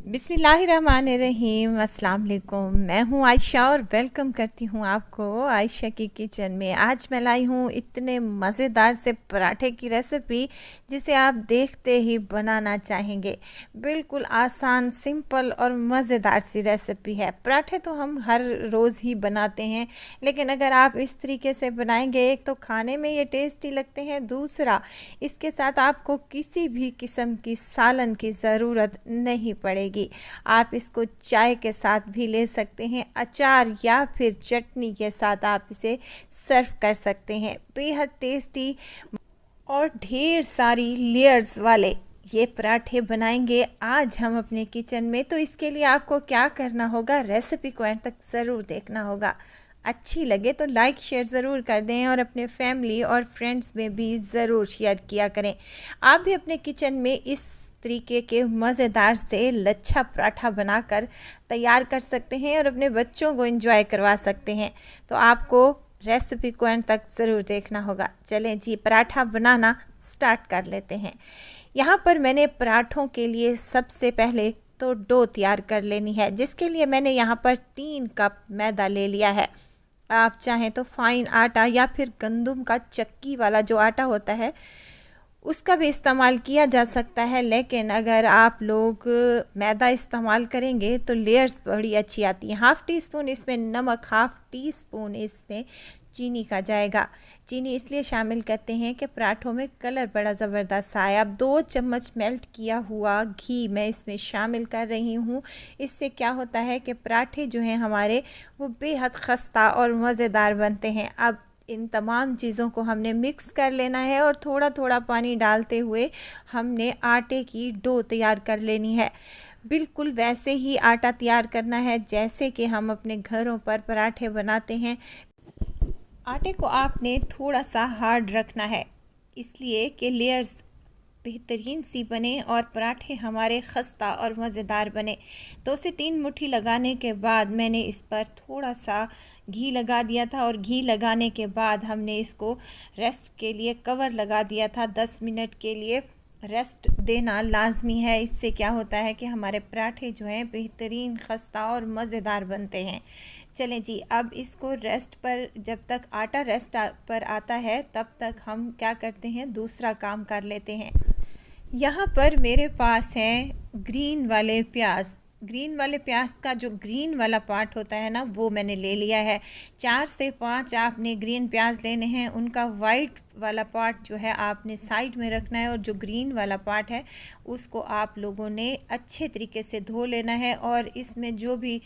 बिस्मिल्लाहिर्रहमानिर्रहीम। अस्सलाम वालेकुम। मैं हूँ आयशा और वेलकम करती हूँ आपको आयशा की किचन में। आज मैं लाई हूँ इतने मज़ेदार से पराठे की रेसिपी जिसे आप देखते ही बनाना चाहेंगे। बिल्कुल आसान, सिंपल और मज़ेदार सी रेसिपी है। पराठे तो हम हर रोज़ ही बनाते हैं, लेकिन अगर आप इस तरीके से बनाएंगे, एक तो खाने में ये टेस्टी लगते हैं, दूसरा इसके साथ आपको किसी भी किस्म की सालन की ज़रूरत नहीं पड़ेगी। आप इसको चाय के साथ भी ले सकते हैं, अचार या फिर चटनी के साथ आप इसे सर्व कर सकते हैं। बेहद टेस्टी और ढेर सारी लेयर्स वाले ये पराठे बनाएंगे आज हम अपने किचन में। तो इसके लिए आपको क्या करना होगा, रेसिपी को एंड तक ज़रूर देखना होगा। अच्छी लगे तो लाइक शेयर ज़रूर कर दें और अपने फैमिली और फ्रेंड्स में भी ज़रूर शेयर किया करें। आप भी अपने किचन में इस तरीके के मज़ेदार से लच्छा पराठा बनाकर तैयार कर सकते हैं और अपने बच्चों को एंजॉय करवा सकते हैं। तो आपको रेसिपी को एंड तक ज़रूर देखना होगा। चलें जी, पराठा बनाना स्टार्ट कर लेते हैं। यहाँ पर मैंने पराठों के लिए सबसे पहले तो डो तैयार कर लेनी है, जिसके लिए मैंने यहाँ पर 3 कप मैदा ले लिया है। आप चाहें तो फाइन आटा या फिर गंदम का चक्की वाला जो आटा होता है उसका भी इस्तेमाल किया जा सकता है, लेकिन अगर आप लोग मैदा इस्तेमाल करेंगे तो लेयर्स बड़ी अच्छी आती हैं। हाफ़ टी स्पून इसमें नमक, हाफ़ टी स्पून इसमें चीनी का जाएगा। चीनी इसलिए शामिल करते हैं कि पराठों में कलर बड़ा ज़बरदस्त आए। अब 2 चम्मच मेल्ट किया हुआ घी मैं इसमें शामिल कर रही हूँ। इससे क्या होता है कि पराठे जो हैं हमारे वो बेहद खस्ता और मज़ेदार बनते हैं। अब इन तमाम चीज़ों को हमने मिक्स कर लेना है और थोड़ा थोड़ा पानी डालते हुए हमने आटे की डो तैयार कर लेनी है। बिल्कुल वैसे ही आटा तैयार करना है जैसे कि हम अपने घरों पर पराठे बनाते हैं। आटे को आपने थोड़ा सा हार्ड रखना है, इसलिए कि लेयर्स बेहतरीन सी बने और पराठे हमारे खस्ता और मज़ेदार बने। 2 से 3 मुट्ठी लगाने के बाद मैंने इस पर थोड़ा सा घी लगा दिया था और घी लगाने के बाद हमने इसको रेस्ट के लिए कवर लगा दिया था। 10 मिनट के लिए रेस्ट देना लाजमी है। इससे क्या होता है कि हमारे पराठे जो हैं बेहतरीन खस्ता और मज़ेदार बनते हैं। चलें जी, अब इसको रेस्ट पर, जब तक आटा रेस्ट पर आता है तब तक हम क्या करते हैं, दूसरा काम कर लेते हैं। यहाँ पर मेरे पास हैं ग्रीन वाले प्याज। ग्रीन वाले प्याज का जो ग्रीन वाला पार्ट होता है ना, वो मैंने ले लिया है। 4 से 5 आपने ग्रीन प्याज लेने हैं। उनका वाइट वाला पार्ट जो है आपने साइड में रखना है और जो ग्रीन वाला पार्ट है उसको आप लोगों ने अच्छे तरीके से धो लेना है और इसमें जो भी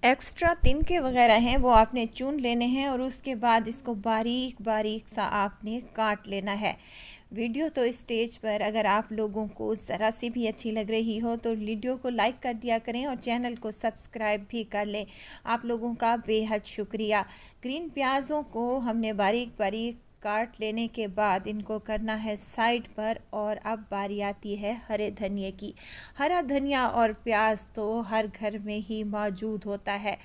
एक्स्ट्रा तिनके वगैरह हैं वो आपने चुन लेने हैं और उसके बाद इसको बारीक बारीक सा आपने काट लेना है। वीडियो तो इस स्टेज पर अगर आप लोगों को ज़रा सी भी अच्छी लग रही हो तो वीडियो को लाइक कर दिया करें और चैनल को सब्सक्राइब भी कर लें। आप लोगों का बेहद शुक्रिया। ग्रीन प्याज़ों को हमने बारीक बारीक काट लेने के बाद इनको करना है साइड पर। और अब बारी आती है हरे धनिए की। हरा धनिया और प्याज तो हर घर में ही मौजूद होता है।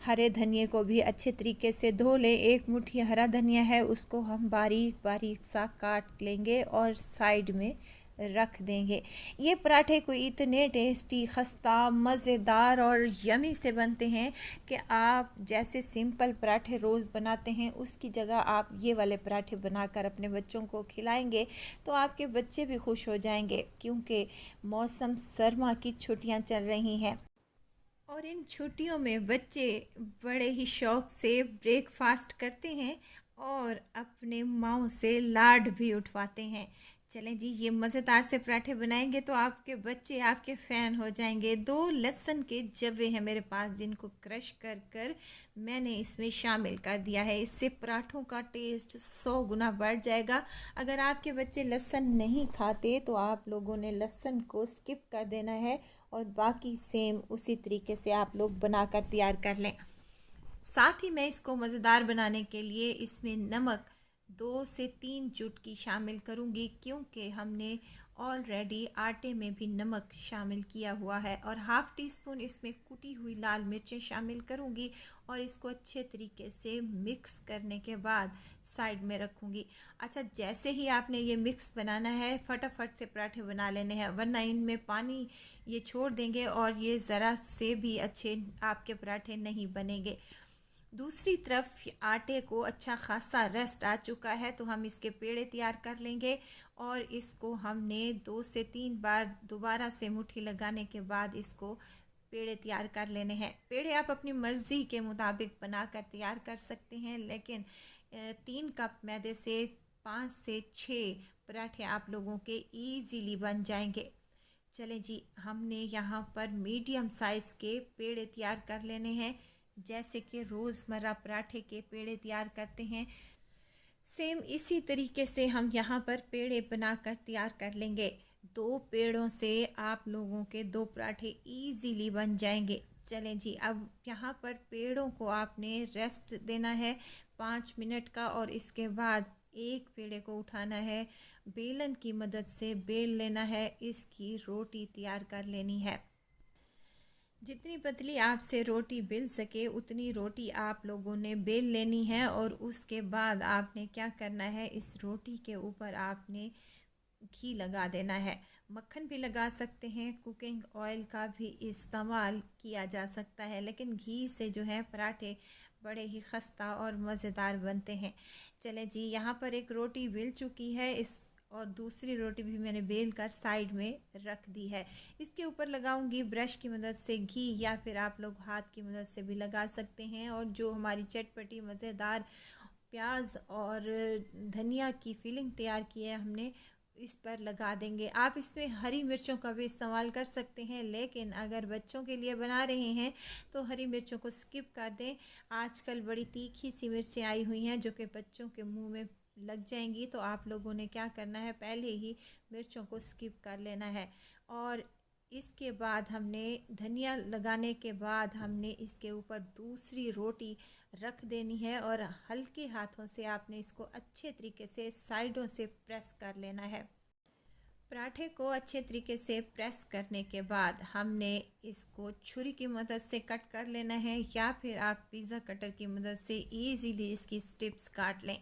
हरे धनिए को भी अच्छे तरीके से धो लें। 1 मुट्ठी हरा धनिया है, उसको हम बारीक बारीक सा काट लेंगे और साइड में रख देंगे। ये पराठे को इतने टेस्टी, खस्ता, मज़ेदार और यमी से बनते हैं कि आप जैसे सिंपल पराठे रोज़ बनाते हैं उसकी जगह आप ये वाले पराठे बनाकर अपने बच्चों को खिलाएंगे तो आपके बच्चे भी खुश हो जाएंगे, क्योंकि मौसम सरमा की छुट्टियां चल रही हैं और इन छुट्टियों में बच्चे बड़े ही शौक़ से ब्रेकफास्ट करते हैं और अपने माँओं से लाड भी उठवाते हैं। चलें जी, ये मज़ेदार से पराठे बनाएंगे तो आपके बच्चे आपके फ़ैन हो जाएंगे। 2 लहसुन के जवे हैं मेरे पास, जिनको क्रश कर कर मैंने इसमें शामिल कर दिया है। इससे पराठों का टेस्ट 100 गुना बढ़ जाएगा। अगर आपके बच्चे लहसुन नहीं खाते तो आप लोगों ने लहसुन को स्किप कर देना है और बाकी सेम उसी तरीके से आप लोग बनाकर तैयार कर लें। साथ ही मैं इसको मज़ेदार बनाने के लिए इसमें नमक 2 से 3 चुटकी शामिल करूंगी, क्योंकि हमने ऑलरेडी आटे में भी नमक शामिल किया हुआ है और हाफ़ टी स्पून इसमें कुटी हुई लाल मिर्चें शामिल करूँगी और इसको अच्छे तरीके से मिक्स करने के बाद साइड में रखूँगी। अच्छा, जैसे ही आपने ये मिक्स बनाना है, फटाफट से पराठे बना लेने हैं, वरना इनमें पानी ये छोड़ देंगे और ये ज़रा से भी अच्छे आपके पराठे नहीं बनेंगे। दूसरी तरफ आटे को अच्छा खासा रेस्ट आ चुका है, तो हम इसके पेड़े तैयार कर लेंगे और इसको हमने 2 से 3 बार दोबारा से मुट्ठी लगाने के बाद इसको पेड़े तैयार कर लेने हैं। पेड़े आप अपनी मर्ज़ी के मुताबिक बनाकर तैयार कर सकते हैं, लेकिन 3 कप मैदे से 5 से 6 पराठे आप लोगों के ईज़िली बन जाएंगे। चलें जी, हमने यहाँ पर मीडियम साइज़ के पेड़े तैयार कर लेने हैं, जैसे कि रोज़मर्रा पराठे के पेड़े तैयार करते हैं। सेम इसी तरीके से हम यहाँ पर पेड़े बनाकर तैयार कर लेंगे। 2 पेड़ों से आप लोगों के 2 पराठे इजीली बन जाएंगे। चलें जी, अब यहाँ पर पेड़ों को आपने रेस्ट देना है 5 मिनट का और इसके बाद एक पेड़े को उठाना है, बेलन की मदद से बेल लेना है, इसकी रोटी तैयार कर लेनी है। जितनी पतली आपसे रोटी बेल सके उतनी रोटी आप लोगों ने बेल लेनी है और उसके बाद आपने क्या करना है, इस रोटी के ऊपर आपने घी लगा देना है। मक्खन भी लगा सकते हैं, कुकिंग ऑयल का भी इस्तेमाल किया जा सकता है, लेकिन घी से जो है पराठे बड़े ही खस्ता और मज़ेदार बनते हैं। चले जी, यहाँ पर एक रोटी बेल चुकी है और दूसरी रोटी भी मैंने बेल कर साइड में रख दी है। इसके ऊपर लगाऊंगी ब्रश की मदद से घी, या फिर आप लोग हाथ की मदद से भी लगा सकते हैं। और जो हमारी चटपटी मज़ेदार प्याज और धनिया की फिलिंग तैयार की है हमने, इस पर लगा देंगे। आप इसमें हरी मिर्चों का भी इस्तेमाल कर सकते हैं, लेकिन अगर बच्चों के लिए बना रहे हैं तो हरी मिर्चों को स्किप कर दें। आजकल बड़ी तीखी सी मिर्चें आई हुई हैं जो कि बच्चों के मुंह में लग जाएंगी, तो आप लोगों ने क्या करना है, पहले ही मिर्चों को स्किप कर लेना है। और इसके बाद हमने धनिया लगाने के बाद हमने इसके ऊपर दूसरी रोटी रख देनी है और हल्के हाथों से आपने इसको अच्छे तरीके से साइडों से प्रेस कर लेना है। पराठे को अच्छे तरीके से प्रेस करने के बाद हमने इसको छुरी की मदद से कट कर लेना है, या फिर आप पिज़्ज़ा कटर की मदद से इजीली इसकी स्ट्रिप्स काट लें।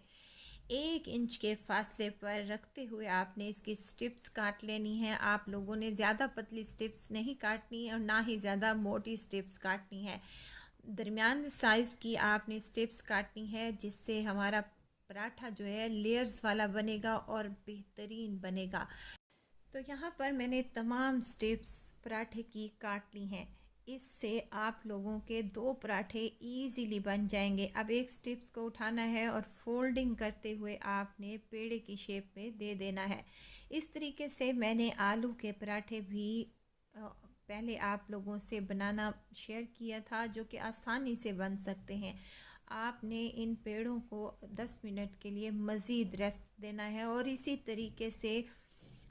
1 इंच के फासले पर रखते हुए आपने इसकी स्ट्रिप्स काट लेनी है। आप लोगों ने ज़्यादा पतली स्ट्रिप्स नहीं काटनी और ना ही ज़्यादा मोटी स्ट्रिप्स काटनी है, दरमियान साइज़ की आपने स्ट्रिप्स काटनी है, जिससे हमारा पराठा जो है लेयर्स वाला बनेगा और बेहतरीन बनेगा। तो यहाँ पर मैंने तमाम स्ट्रिप्स पराठे की काट ली हैं। इससे आप लोगों के 2 पराठे इजीली बन जाएंगे। अब एक स्ट्रिप्स को उठाना है और फोल्डिंग करते हुए आपने पेड़े की शेप में दे देना है। इस तरीके से मैंने आलू के पराठे भी पहले आप लोगों से बनाना शेयर किया था, जो कि आसानी से बन सकते हैं। आपने इन पेड़ों को 10 मिनट के लिए मज़ीद रेस्ट देना है और इसी तरीके से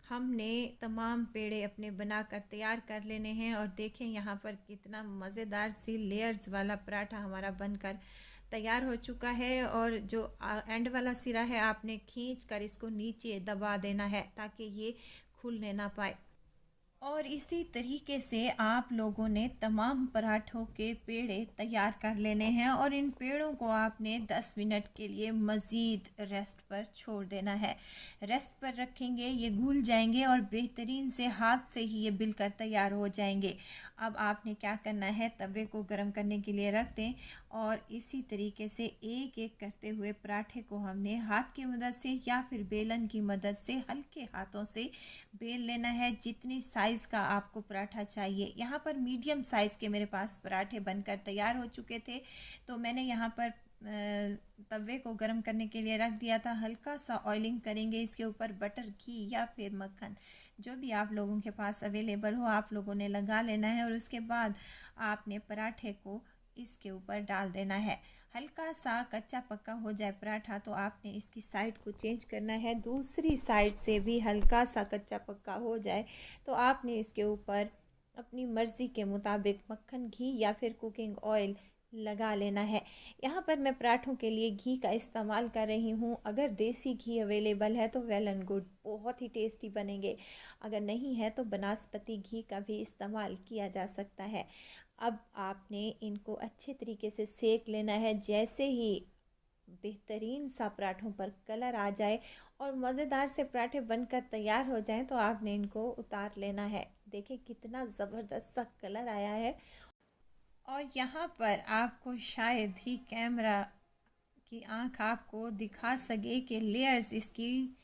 हमने तमाम पेड़े अपने बनाकर तैयार कर लेने हैं। और देखें यहाँ पर कितना मज़ेदार सी लेयर्स वाला पराठा हमारा बनकर तैयार हो चुका है। और जो एंड वाला सिरा है आपने खींच कर इसको नीचे दबा देना है ताकि ये खुलने ना पाए। और इसी तरीके से आप लोगों ने तमाम पराठों के पेड़े तैयार कर लेने हैं और इन पेड़ों को आपने 10 मिनट के लिए मज़ीद रेस्ट पर छोड़ देना है। रेस्ट पर रखेंगे, ये घुल जाएंगे और बेहतरीन से हाथ से ही ये बिलकर तैयार हो जाएंगे। अब आपने क्या करना है, तवे को गर्म करने के लिए रख दें और इसी तरीके से एक एक करते हुए पराठे को हमने हाथ की मदद से या फिर बेलन की मदद से हल्के हाथों से बेल लेना है, जितनी साइज़ का आपको पराठा चाहिए। यहाँ पर मीडियम साइज़ के मेरे पास पराठे बनकर तैयार हो चुके थे, तो मैंने यहाँ पर तवे को गर्म करने के लिए रख दिया था। हल्का सा ऑयलिंग करेंगे, इसके ऊपर बटर, घी या फिर मक्खन जो भी आप लोगों के पास अवेलेबल हो आप लोगों ने लगा लेना है। और उसके बाद आपने पराठे को इसके ऊपर डाल देना है। हल्का सा कच्चा पक्का हो जाए पराठा तो आपने इसकी साइड को चेंज करना है। दूसरी साइड से भी हल्का सा कच्चा पक्का हो जाए तो आपने इसके ऊपर अपनी मर्ज़ी के मुताबिक मक्खन, घी या फिर कुकिंग ऑयल लगा लेना है। यहाँ पर मैं पराठों के लिए घी का इस्तेमाल कर रही हूँ। अगर देसी घी अवेलेबल है तो वेल एंड गुड, बहुत ही टेस्टी बनेंगे। अगर नहीं है तो बनास्पति घी का भी इस्तेमाल किया जा सकता है। अब आपने इनको अच्छे तरीके से सेक लेना है। जैसे ही बेहतरीन सा पराठों पर कलर आ जाए और मज़ेदार से पराठे बनकर तैयार हो जाएं तो आपने इनको उतार लेना है। देखिए कितना ज़बरदस्त सा कलर आया है। और यहाँ पर आपको शायद ही कैमरा की आंख आपको दिखा सके कि लेयर्स इसकी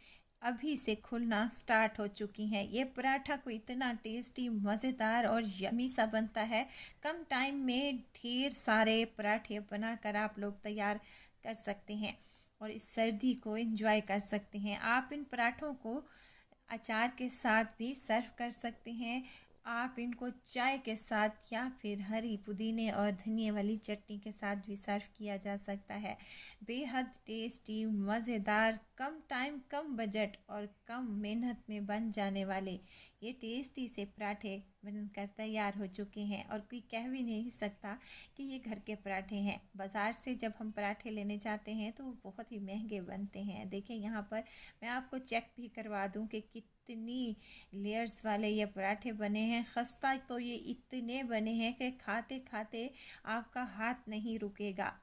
अभी से खुलना स्टार्ट हो चुकी हैं। ये पराठा को इतना टेस्टी, मज़ेदार और यमी सा बनता है। कम टाइम में ढेर सारे पराठे बनाकर आप लोग तैयार कर सकते हैं और इस सर्दी को एंजॉय कर सकते हैं। आप इन पराठों को अचार के साथ भी सर्व कर सकते हैं। आप इनको चाय के साथ या फिर हरी पुदीने और धनिए वाली चटनी के साथ भी सर्व किया जा सकता है। बेहद टेस्टी, मज़ेदार, कम टाइम, कम बजट और कम मेहनत में बन जाने वाले ये टेस्टी से पराठे बनकर तैयार हो चुके हैं और कोई कह भी नहीं सकता कि ये घर के पराठे हैं। बाज़ार से जब हम पराठे लेने जाते हैं तो वो बहुत ही महंगे बनते हैं। देखें यहाँ पर मैं आपको चेक भी करवा दूँ कि कितनी लेयर्स वाले ये पराठे बने हैं। खस्ता तो ये इतने बने हैं कि खाते खाते आपका हाथ नहीं रुकेगा।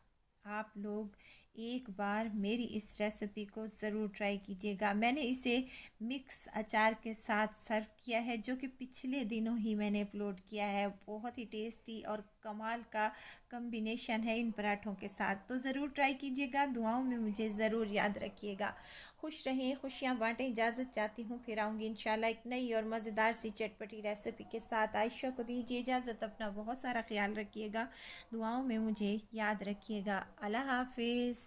आप लोग एक बार मेरी इस रेसिपी को ज़रूर ट्राई कीजिएगा। मैंने इसे मिक्स अचार के साथ सर्व किया है जो कि पिछले दिनों ही मैंने अपलोड किया है। बहुत ही टेस्टी और कमाल का कॉम्बिनेशन है इन पराठों के साथ, तो ज़रूर ट्राई कीजिएगा। दुआओं में मुझे ज़रूर याद रखिएगा। खुश रहें, खुशियाँ बाँटें। इजाज़त चाहती हूँ, फिर आऊँगी इंशाल्लाह एक नई और मज़ेदार सी चटपटी रेसिपी के साथ। आयशा को दीजिए इजाज़त। अपना बहुत सारा ख्याल रखिएगा। दुआओं में मुझे याद रखिएगा। अल्लाह हाफिज़।